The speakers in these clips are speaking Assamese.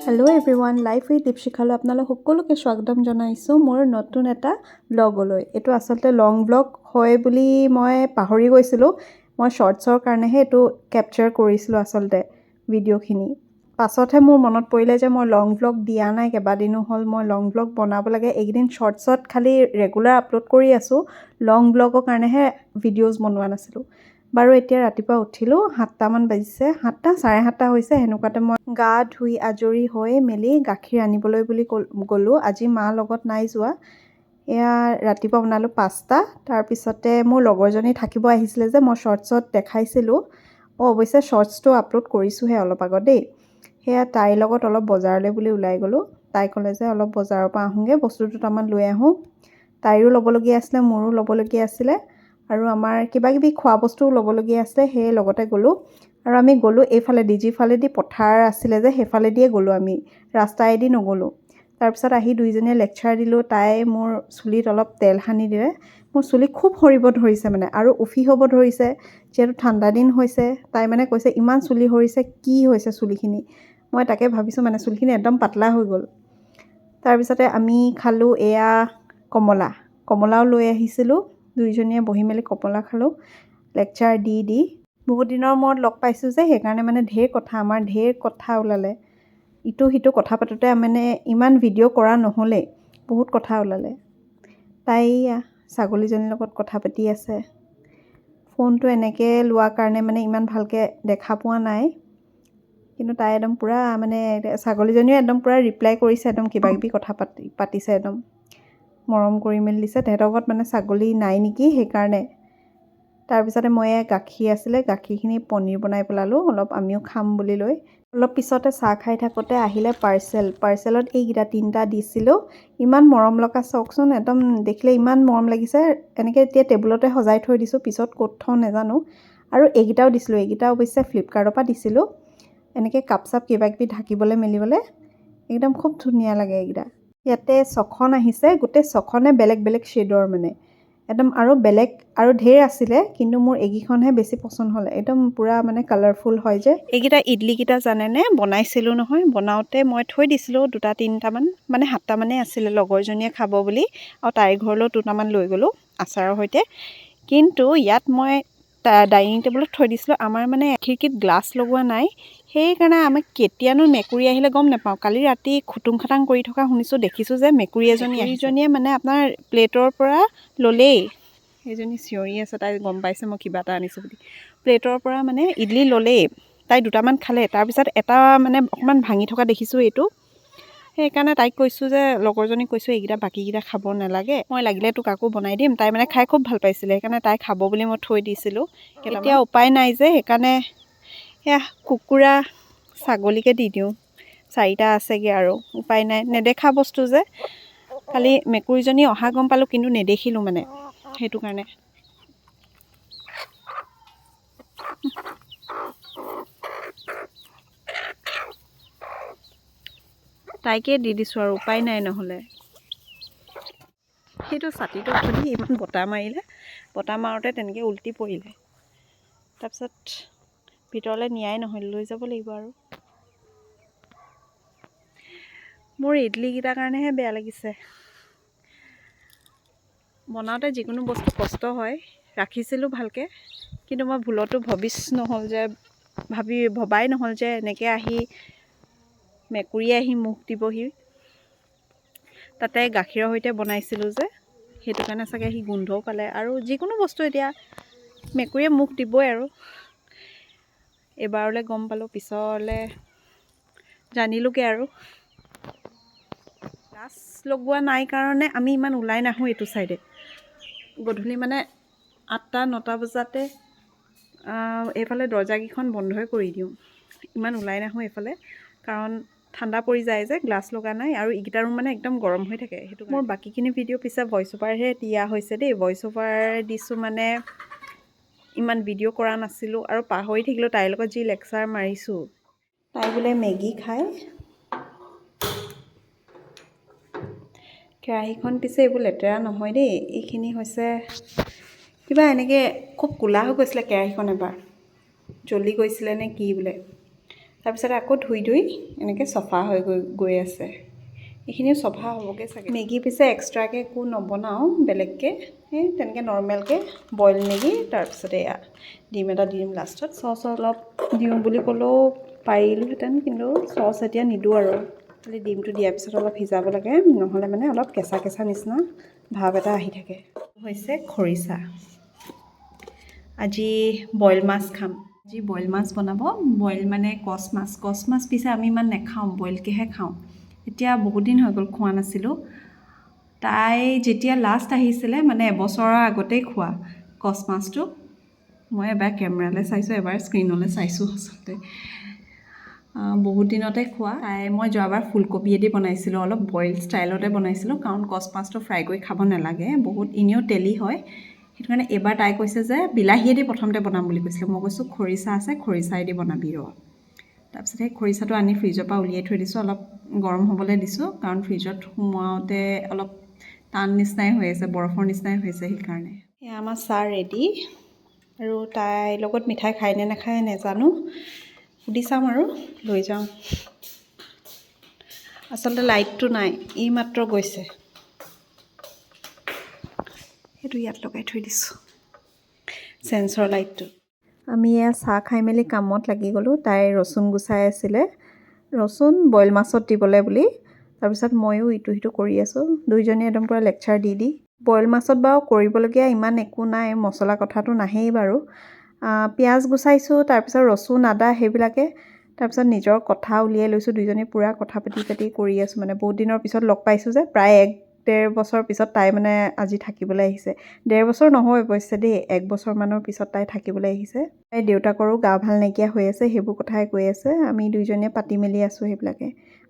হেল্ল' এভৰিৱান, লাইফ উইথ দীপশিখালৈ আপোনালোক সকলোকে স্বাগতম জনাইছোঁ মোৰ নতুন এটা ব্লগলৈ। এইটো আচলতে লং ব্লগ হয় বুলি মই পাহৰি গৈছিলোঁ। মই শ্বৰ্টছৰ কাৰণেহে এইটো কেপচাৰ কৰিছিলোঁ আচলতে ভিডিঅ'খিনি। পাছতহে মোৰ মনত পৰিলে যে মই লং ব্লগ দিয়া নাই, কেইবাদিনো হ'ল মই লং ব্লগ বনাব লাগে। এইকেইদিন শ্বৰ্টছত খালি ৰেগুলাৰ আপলোড কৰি আছোঁ, লং ব্লগৰ কাৰণেহে ভিডিঅ'জ বনোৱা নাছিলোঁ। বাৰু এতিয়া ৰাতিপুৱা উঠিলোঁ, 7টামান বাজিছে, 7টা 7:30 হৈছে। সেনেকুৱাতে মই গা ধুই আজৰি হৈ মেলি গাখীৰ আনিবলৈ বুলি গ'লোঁ। আজি মা লগত নাই যোৱা। এয়া ৰাতিপুৱা বনালোঁ পাস্তা। তাৰপিছতে মোৰ লগৰজনী থাকিব আহিছিলে যে মই শ্বৰ্টছত দেখাইছিলোঁ। অৱশ্যে শ্বৰ্টছটো আপলোড কৰিছোঁহে অলপ আগত দেই। সেয়া তাইৰ লগত অলপ বজাৰলৈ বুলি ওলাই গ'লোঁ। তাই ক'লে যে অলপ বজাৰৰ পৰা আহোঁগৈ, বস্তু দুটামান লৈ আহোঁ। তাইৰো ল'বলগীয়া আছিলে, মোৰো ল'বলগীয়া আছিলে, আৰু আমাৰ কিবাকিবি খোৱা বস্তুও ল'বলগীয়া আছিলে, সেয়ে লগতে গ'লোঁ। আৰু আমি গ'লোঁ এইফালেদি, যিফালেদি পথাৰ আছিলে যে সেইফালেদিয়ে গ'লোঁ আমি, ৰাস্তাইদি নগ'লোঁ। তাৰপিছত আহি দুইজনীয়ে লেকচাৰ দিলোঁ। তাই মোৰ চুলিত অলপ তেল সানি দিলে। মোৰ চুলি খুব সৰিব ধৰিছে মানে, আৰু উফি হ'ব ধৰিছে, যিহেতু ঠাণ্ডা দিন হৈছে। তাই মানে কৈছে ইমান চুলি সৰিছে, কি হৈছে চুলিখিনি। মই তাকে ভাবিছোঁ মানে চুলিখিনি একদম পাতলা হৈ গ'ল। তাৰপিছতে আমি খালোঁ এয়া কমলাও লৈ আহিছিলোঁ। দুইজনীয়ে বহি মেলি কমলা খালোঁ লেকচাৰ দি। বহুত দিনৰ মূৰত লগ পাইছোঁ যে সেইকাৰণে মানে আমাৰ ঢেৰ কথা ওলালে। ইটো সিটো কথা পাতোঁতে মানে ইমান ভিডিঅ' কৰা নহ'লেই, বহুত কথা ওলালে। তাই ছাগলীজনীৰ লগত কথা পাতি আছে। ফোনটো এনেকৈ লোৱাৰ কাৰণে মানে ইমান ভালকৈ দেখা পোৱা নাই, কিন্তু তাই একদম পূৰা মানে ছাগলীজনীও একদম পূৰা ৰিপ্লাই কৰিছে, একদম কিবাকিবি কথা পাতিছে, একদম মৰম কৰি মেলি দিছে। তেহেঁতৰ ঘৰত মানে ছাগলী নাই নেকি, সেইকাৰণে। তাৰপিছতে মই গাখীৰ আছিলে, গাখীৰখিনি পনীৰ বনাই পেলালোঁ অলপ, আমিও খাম বুলি লৈ। অলপ পিছতে চাহ খাই থাকোঁতে আহিলে পাৰ্চেলত এইকেইটা 3টা দিছিলোঁ। ইমান মৰম লগা, চাওকচোন, একদম দেখিলে ইমান মৰম লাগিছে। এনেকৈ এতিয়া টেবুলতে সজাই থৈ দিছোঁ, পিছত ক'ত থওঁ নাজানো। আৰু এইকেইটাও দিছিলোঁ, এইকেইটা অৱশ্যে ফ্লিপকাৰ্টৰ পৰা দিছিলোঁ। এনেকৈ কাপ চাপ কিবাকিবি ঢাকিবলৈ মেলিবলৈ একদম খুব ধুনীয়া লাগে এইকেইটা। ইয়াতে 6খন আহিছে, গোটেই 6খনে বেলেগ বেলেগ শ্বেডৰ মানে একদম, আৰু বেলেগ আৰু ঢেৰ আছিলে, কিন্তু মোৰ এইকেইখনহে বেছি পচন্দ হ'ল। একদম পূৰা মানে কালাৰফুল হয় যে। এইকেইটা ইডলিকেইটা জানেনে, বনাইছিলোঁ নহয়, বনাওঁতে মই থৈ দিছিলোঁ 2-3টামান, মানে 7টামানেই আছিলে, লগৰজনীয়ে খাব বুলি, আৰু তাইৰ ঘৰলৈও 2টামান লৈ গ'লোঁ আচাৰৰ সৈতে। কিন্তু ইয়াত মই ডাইনিং টেবুলত থৈ দিছিলোঁ। আমাৰ মানে খিৰিকীত গ্লাছ লগোৱা নাই, সেইকাৰণে আমাক কেতিয়ানো মেকুৰী আহিলে গম নাপাওঁ। কালি ৰাতি খুটুং খাটাং কৰি থকা শুনিছোঁ, দেখিছোঁ যে মেকুৰী এজনীয়ে মানে আপোনাৰ প্লেটৰ পৰা ল'লেই, সেইজনী চিঞৰি আছে, তাই গম পাইছে মই কিবা এটা আনিছোঁ বুলি। প্লেটৰ পৰা মানে ইডলি ল'লেই, তাই 2টামান খালে। তাৰপিছত এটা মানে অকণমান ভাঙি থকা দেখিছোঁ এইটো, সেইকাৰণে তাইক কৈছোঁ যে, লগৰজনীক কৈছোঁ এইকেইটা বাকীকেইটা খাব নালাগে, মই লাগিলে তোক আকৌ বনাই দিম। তাই মানে খাই খুব ভাল পাইছিলে, সেইকাৰণে তাই খাব বুলি মই থৈ দিছিলোঁ। এতিয়া উপায় নাই যে, সেইকাৰণে সেয়া কুকুৰা ছাগলীকে দি দিওঁ। 4টা আছেগৈ আৰু উপায় নাই, নেদেখা বস্তু যে। খালি মেকুৰীজনী অহা গম পালোঁ, কিন্তু নেদেখিলোঁ মানে, সেইটো কাৰণে। তাইকে দি দিছোঁ আৰু উপায় নাই নহ'লে। সেইটো ছাতিটো খুলি ইমান বতাহ মাৰিলে, বতাহ মাৰোঁতে তেনেকৈ উল্টি পৰিলে। তাৰপিছত ভিতৰলৈ নিয়াই নহ'ল, লৈ যাব লাগিব আৰু। মোৰ ইডলিকেইটাৰ কাৰণেহে বেয়া লাগিছে। বনাওঁতে যিকোনো বস্তু কষ্ট হয়, ৰাখিছিলোঁ ভালকৈ, কিন্তু মই ভুলতো ভবাই নহ'ল যে এনেকৈ আহি মেকুৰীয়ে আহি মুখ দিবহি। তাতে গাখীৰৰ সৈতে বনাইছিলোঁ যে, সেইটো কাৰণে চাগে সি গোন্ধও পালে। আৰু যিকোনো বস্তু এতিয়া মেকুৰীয়ে মুখ দিবই আৰু। এবাৰলৈ গম পালোঁ, পিছলৈ জানিলোঁগৈ আৰু। গ্লাছ লগোৱা নাই কাৰণে আমি ইমান ওলাই নাহোঁ এইটো ছাইডে। গধূলি মানে 8-9টা বজাতে এইফালে দৰজাকেইখন বন্ধই কৰি দিওঁ। ইমান ওলাই নাহোঁ এইফালে, কাৰণ ঠাণ্ডা পৰি যায় যে, গ্লাছ লগা নাই। আৰু এইকেইটা ৰুম মানে একদম গৰম হৈ থাকে, সেইটো মোৰ বাকীখিনি ভিডিঅ' পিছে ভইচ অভাৰহে দিয়া হৈছে দেই। ভইচ অভাৰ দিছোঁ মানে ইমান ভিডিঅ' কৰা নাছিলোঁ, আৰু পাহৰি থাকিলোঁ তাইৰ লগত যি লেকচাৰ মাৰিছোঁ। তাই বোলে মেগী খায়। কেৰাহীখন পিছে এইবোৰ লেতেৰা নহয় দেই, এইখিনি হৈছে কিবা এনেকৈ খুব ক'লা হৈ গৈছিলে কেৰাহীখন, এবাৰ জ্বলি গৈছিলে নে কি বোলে। তাৰপিছত আকৌ ধুই এনেকৈ চফা হৈ গৈ আছে। এইখিনিও চফা হ'বগৈ চাগে। মেগী পিছে এক্সট্ৰাকৈ একো নবনাওঁ বেলেগকৈ, সেই তেনেকৈ নৰ্মেলকৈ বইল মেগী, তাৰপিছত এয়া ডিম এটা দি দিম লাষ্টত। চচ অলপ দিওঁ বুলি ক'লেও পাৰিলোহেঁতেন, কিন্তু চচ এতিয়া নিদিওঁ আৰু। খালি ডিমটো দিয়াৰ পিছত অলপ সিজাব লাগে, নহ'লে মানে অলপ কেঁচা কেঁচা নিচিনা ভাৱ এটা আহি থাকে। হৈছে খৰিচা। আজি বইল মাছ খাম। আজি বইল মাছ বনাব। বইল মানে কচ মাছ পিছে আমি ইমান নাখাওঁ, বইলকৈহে খাওঁ। এতিয়া বহুত দিন হৈ গ'ল খোৱা নাছিলোঁ। তাই যেতিয়া লাষ্ট আহিছিলে, মানে এবছৰৰ আগতেই খোৱা কচ মাছটো। মই এবাৰ কেমেৰালৈ চাইছোঁ, এবাৰ স্ক্ৰীণলৈ চাইছোঁ। আচলতে বহুত দিনতে খোৱা। মই যোৱাবাৰ ফুলকবিয়েদি বনাইছিলোঁ, অলপ বইল ষ্টাইলতে বনাইছিলোঁ, কাৰণ কচ মাছটো ফ্ৰাই কৰি খাব নালাগে, বহুত এনেও তেলি হয়। সেইটো কাৰণে এইবাৰ তাই কৈছে যে বিলাহীয়েদি প্ৰথমতে বনাম বুলি কৈছিলে। মই কৈছোঁ খৰিচা আছে, খৰিচাইদি বনাবি ৰ। তাৰপিছত সেই খৰিচাটো আনি ফ্ৰিজৰ পৰা উলিয়াই থৈ দিছোঁ, অলপ গৰম হ'বলৈ দিছোঁ, কাৰণ ফ্ৰিজত সোমাওঁতে অলপ টান নিচিনাই হৈ আছে, বৰফৰ নিচিনাই হৈছে, সেইকাৰণে। এয়া আমাৰ চাহ ৰেডি। আৰু তাইৰ লগত মিঠাই খায় নে নাখায় নেজানো, সুধি চাম আৰু লৈ যাওঁ। আচলতে লাইটটো নাই, এই মাত্ৰ গৈছে, সেইটো ইয়াত লগাই থৈ দিছোঁ, চেন্সৰ লাইটটো। আমি এয়া চাহ খাই মেলি কামত লাগি গ'লোঁ। তাই ৰচুন গুচাই আছিলে, ৰচুন বইল মাছত দিবলৈ বুলি। তাৰপিছত ময়ো ইটো সিটো কৰি আছোঁ, দুইজনীয়ে একদম পূৰা লেকচাৰ দি। বইল মাছত বাৰু কৰিবলগীয়া ইমান একো নাই, মছলা কথাটো নাহেই বাৰু। পিঁয়াজ গুচাইছোঁ, তাৰপিছত ৰচুন আদা সেইবিলাকে। তাৰপিছত নিজৰ কথা উলিয়াই লৈছোঁ, দুইজনী পূৰা কথা পাতি কৰি আছোঁ। মানে বহুত দিনৰ পিছত লগ পাইছোঁ যে, প্ৰায় 1-1.5 বছৰ পিছত তাই মানে আজি থাকিবলৈ আহিছে। 1.5 বছৰ নহয় অৱশ্যে দেই, 1 বছৰমানৰ পিছত তাই থাকিবলৈ আহিছে। তাই দেউতাকৰো গা ভাল নাইকিয়া হৈ আছে, সেইবোৰ কথাই কৈ আছে। আমি দুইজনীয়ে পাতি মেলি আছোঁ সেইবিলাকে,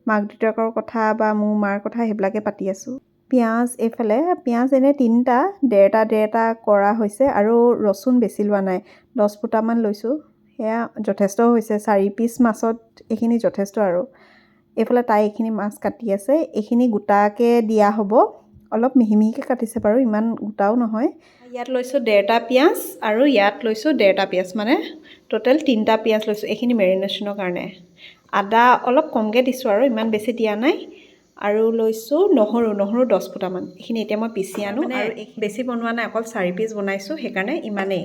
মাক দেউতাকৰ কথা বা মোৰ মাৰ কথা সেইবিলাকে পাতি আছোঁ। পিঁয়াজ এইফালে, পিঁয়াজ এনেই 3টা, 1.5 কৰা হৈছে, আৰু ৰচুন বেছি লোৱা নাই, 10 ফুটামান লৈছোঁ। সেয়া যথেষ্ট হৈছে, 4 পিচ মাছত এইখিনি যথেষ্ট আৰু। এইফালে তাই এইখিনি মাছ কাটি আছে, এইখিনি গোটাকৈ দিয়া হ'ব। অলপ মিহি মিহিকৈ কাটিছে বাৰু, ইমান গোটাও নহয়। ইয়াত লৈছোঁ 1.5টা পিঁয়াজ, আৰু ইয়াত লৈছোঁ 1.5টা পিঁয়াজ, মানে টোটেল 3টা পিঁয়াজ লৈছোঁ এইখিনি মেৰিনেশ্যনৰ কাৰণে। আদা অলপ কমকৈ দিছোঁ আৰু, ইমান বেছি দিয়া নাই। আৰু লৈছোঁ নহৰু 10 ফুটামান। এইখিনি এতিয়া মই পিচি আনো, মানে বেছি বনোৱা নাই, অকল 4 পিচ বনাইছোঁ, সেইকাৰণে ইমানেই।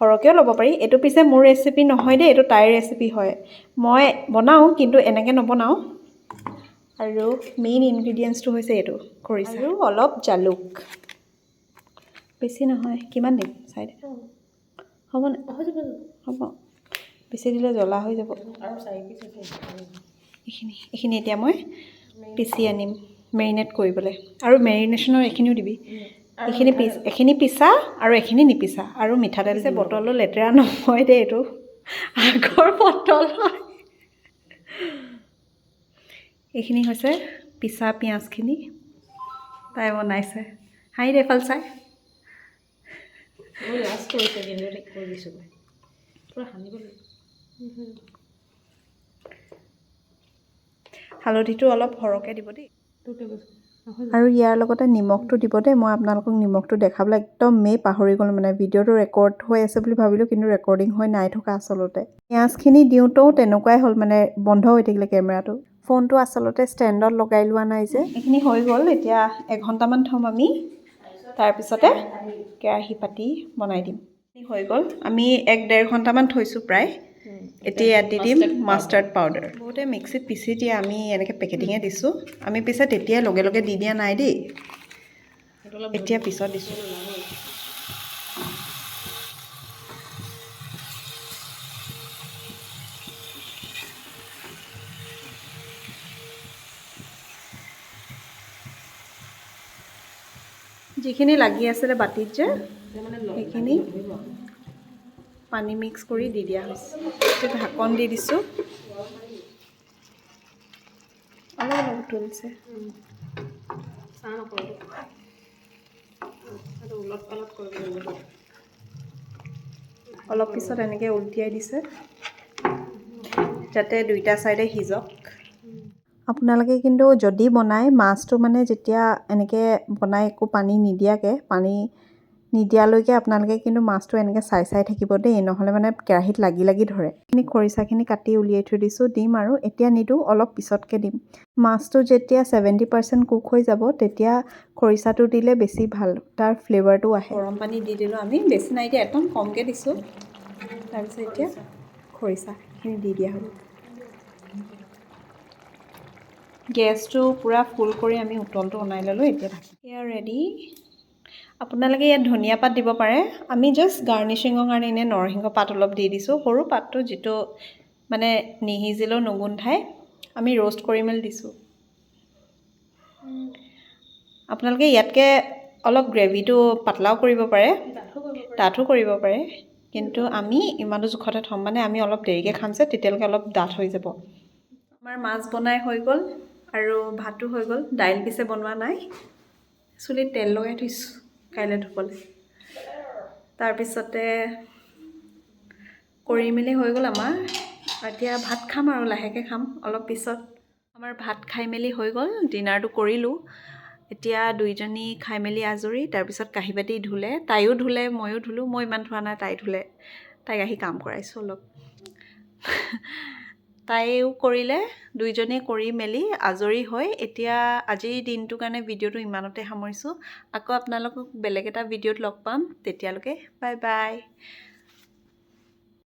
সৰহকৈও ল'ব পাৰি। এইটো পিছে মোৰ ৰেচিপি নহয় দেই, এইটো তাইৰ ৰেচিপি হয়। মই বনাওঁ, কিন্তু এনেকৈ নবনাওঁ। আৰু মেইন ইনগ্ৰিডিয়েণ্টছটো হৈছে এইটো খৰিচা আৰু অলপ জালুক, বেছি নহয়। কিমান দিম চাই দে, হ'বনে? হ'ব, বেছি দিলে জ্বলা হৈ যাব। আৰু 4 পিচ এইখিনি এতিয়া মই পিচি আনিম মেৰিনেট কৰিবলৈ। আৰু মেৰিনেশ্যনৰ এইখিনিও দিবি, এইখিনি পিছা আৰু এইখিনি নিপিছা। আৰু মিঠাতেল যে বটলো লেতেৰা নহয় দেই, এইটো আগৰ বটল হয়। এইখিনি হৈছে পিছা পিঁয়াজখিনি, তাই বনাইছে। হাঁহি দে এইফাল চাই। হালধিটো অলপ সৰহকৈ দিব দেই। আৰু ইয়াৰ লগতে নিমখটো দিব দেই। মই আপোনালোকক নিমখটো দেখাবলৈ একদমেই পাহৰি গ'লোঁ, মানে ভিডিঅ'টো ৰেকৰ্ড হৈ আছে বুলি ভাবিলোঁ, কিন্তু ৰেকৰ্ডিং হৈ নাই থকা আচলতে। পিঁয়াজখিনি দিওঁতেও তেনেকুৱাই হ'ল, মানে বন্ধ হৈ থাকিলে কেমেৰাটো। ফোনটো আচলতে ষ্টেণ্ডত লগাই লোৱা নাই যে। এইখিনি হৈ গ'ল, এতিয়া 1 ঘণ্টামান থ'ম আমি, তাৰপিছতে কেৰাহী পাতি বনাই দিম। হৈ গ'ল, আমি 1-1.5 ঘণ্টামান থৈছোঁ প্ৰায়। এতিয়া ইয়াত দি দিম মাষ্টাৰ্ড পাউডাৰ। বহুতে মিক্সিত পিচি দিয়ে, আমি এনেকৈ পেকেটিঙে দিছোঁ। আমি পিছে তেতিয়াই লগে লগে দি দিয়া নাই দেই, এতিয়া পিছত দিছোঁ। যিখিনি লাগি আছিলে বাতিত যে, সেইখিনি পানী মিক্স কৰি দি দিয়া হৈছে। এতিয়া ঢাকন দি দিছোঁ, অলপ উতলিছে। অলপ পিছত এনেকৈ উলটিয়াই দিছে, যাতে দুইটা ছাইডে সিজক। আপোনালোকে কিন্তু যদি বনায় মাছটো, মানে যেতিয়া এনেকৈ বনায় একো পানী নিদিয়াকৈ, পানী নিদিয়ালৈকে আপোনালোকে কিন্তু মাছটো এনেকৈ চাই থাকিব দেই, নহ'লে মানে কেৰাহীত লাগি ধৰে। এইখিনি খৰিচাখিনি কাটি উলিয়াই থৈ দিছোঁ, দিম আৰু এতিয়া নিদিওঁ, অলপ পিছতকৈ দিম। মাছটো যেতিয়া 70% কুক হৈ যাব তেতিয়া খৰিচাটো দিলে বেছি ভাল, তাৰ ফ্লেভাৰটো আহে। গৰম পানী দি দিলোঁ আমি, বেছি নাই দিয়া, একদম কমকৈ দিছোঁ। তাৰপিছত এতিয়া খৰিচাখিনি দি দিয়া হ'ব। গেছটো পূৰা ফুল কৰি আমি উতলটো অনাই ল'লোঁ। এতিয়া এয়া ৰেডি। আপোনালোকে ইয়াত ধনিয়া পাত দিব পাৰে, আমি জাষ্ট গাৰ্নিচিঙৰ কাৰণে এনেই নৰসিংহ পাত অলপ দি দিছোঁ, সৰু পাতটো, যিটো মানে নিসিজিলেও নুগোন্ধাই। আমি ৰ'ষ্ট কৰি মেলি দিছোঁ। আপোনালোকে ইয়াতকৈ অলপ গ্ৰেভিটো পাতলাও কৰিব পাৰে, ডাঠো কৰিব পাৰে, কিন্তু আমি ইমানটো জোখতে থ'ম, মানে আমি অলপ দেৰিকৈ খাম যে, তেতিয়ালৈকে অলপ ডাঠ হৈ যাব। আমাৰ মাছ বনাই হৈ গ'ল আৰু ভাতো হৈ গ'ল। দাইল পিছে বনোৱা নাই, চুলিত তেল লগাই থৈছোঁ কাইলৈ ধুবলৈ। তাৰপিছতে কৰি মেলি হৈ গ'ল আমাৰ। এতিয়া ভাত খাম আৰু লাহেকৈ খাম অলপ পিছত। আমাৰ ভাত খাই মেলি হৈ গ'ল, ডিনাৰটো কৰিলোঁ। এতিয়া দুইজনী খাই মেলি আজৰি। তাৰপিছত কাঁহী বাতি ধুলে, তাইও ধুলে, ময়ো ধুলোঁ। মই ইমান ধোৱা নাই, তাই ধুলে। তাইক আহি কাম কৰাইছোঁ অলপ। তাইও কৰিলে, দুইজনীয়ে কৰি মেলি আজৰি হৈ এতিয়া আজিৰ দিনটোৰ কাৰণে ভিডিঅ'টো ইমানতে সামৰিছোঁ। আকৌ আপোনালোকক বেলেগ এটা ভিডিঅ'ত লগ পাম, তেতিয়ালৈকে বাই বাই।